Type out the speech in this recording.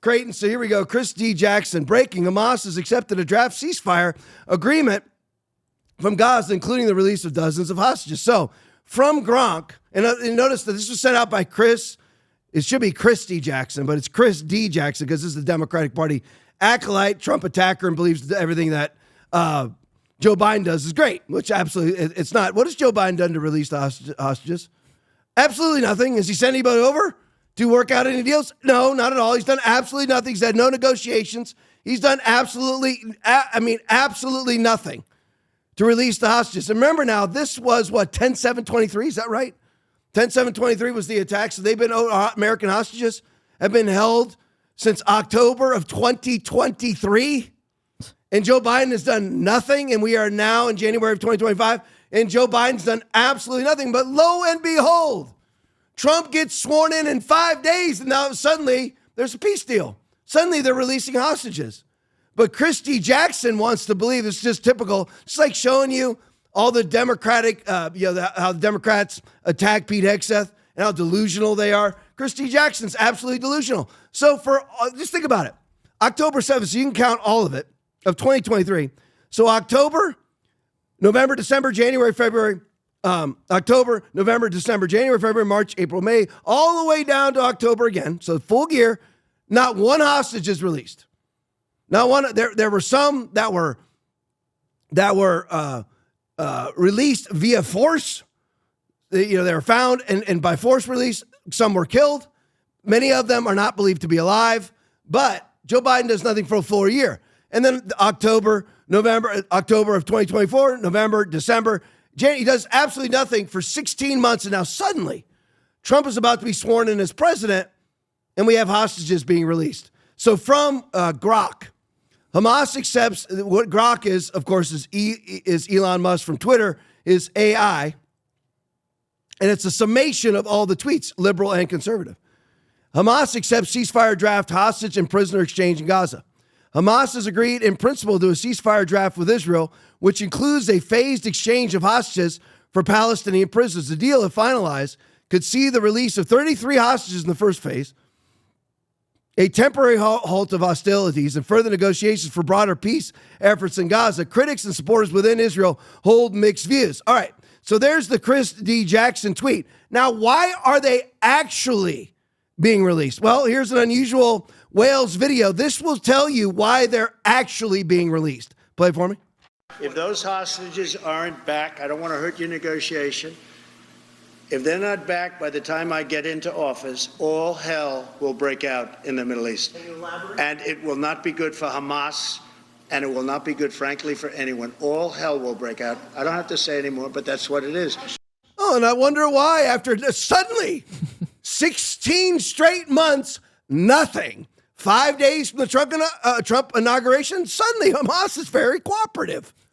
Creighton, so here we go. Chris D. Jackson, breaking. Hamas has accepted a draft ceasefire agreement from Gaza, including the release of dozens of hostages. So from Gronk, and notice that this was sent out by Chris. It should be Chris D. Jackson, but it's Chris D. Jackson because this is the Democratic Party acolyte, Trump attacker, and believes that everything that Joe Biden does is great, which absolutely it's not. What has Joe Biden done to release the hostages? Absolutely nothing. Has he sent anybody over to work out any deals? No, not at all. He's done absolutely nothing. He's had no negotiations. He's done absolutely nothing to release the hostages. And remember now, this was what, 10/7/23? Is that right? 10/7/23 was the attack. So they've been, American hostages have been held since October of 2023. And Joe Biden has done nothing. And we are now in January of 2025. And Joe Biden's done absolutely nothing. But lo and behold, Trump gets sworn in 5 days. And now suddenly there's a peace deal. Suddenly they're releasing hostages. But Chris D. Jackson wants to believe it's just typical. Just like showing you all the Democratic, how the Democrats attack Pete Hegseth and how delusional they are. Chris D. Jackson's absolutely delusional. So just think about it. October 7th, so you can count all of it, of 2023. So October, November, December, January, February, October, November, December, January, February, March, April, May, all the way down to October again. So full year, not one hostage is released. Not one. There were some that were released via force. They were found and by force release. Some were killed. Many of them are not believed to be alive. But Joe Biden does nothing for a full year. And then October of 2024, November, December, January, he does absolutely nothing for 16 months. And now suddenly Trump is about to be sworn in as president and we have hostages being released. So from Grok, Hamas accepts what Grok is, of course, is Elon Musk from Twitter, is AI. And it's a summation of all the tweets, liberal and conservative. Hamas accepts ceasefire draft, hostage and prisoner exchange in Gaza. Hamas has agreed in principle to a ceasefire draft with Israel, which includes a phased exchange of hostages for Palestinian prisoners. The deal, if finalized, could see the release of 33 hostages in the first phase, a temporary halt of hostilities, and further negotiations for broader peace efforts in Gaza. Critics and supporters within Israel hold mixed views. All right, so there's the Chris D. Jackson tweet. Now, why are they actually being released? Well, here's an unusual Wales video. This will tell you why they're actually being released. Play it for me. If those hostages aren't back, I don't want to hurt your negotiation. If they're not back by the time I get into office, all hell will break out in the Middle East. Can you elaborate? And it will not be good for Hamas, and it will not be good, frankly, for anyone. All hell will break out. I don't have to say anymore, but that's what it is. Oh, and I wonder why after suddenly 16 straight months, nothing. 5 days from the Trump inauguration, suddenly Hamas is very cooperative.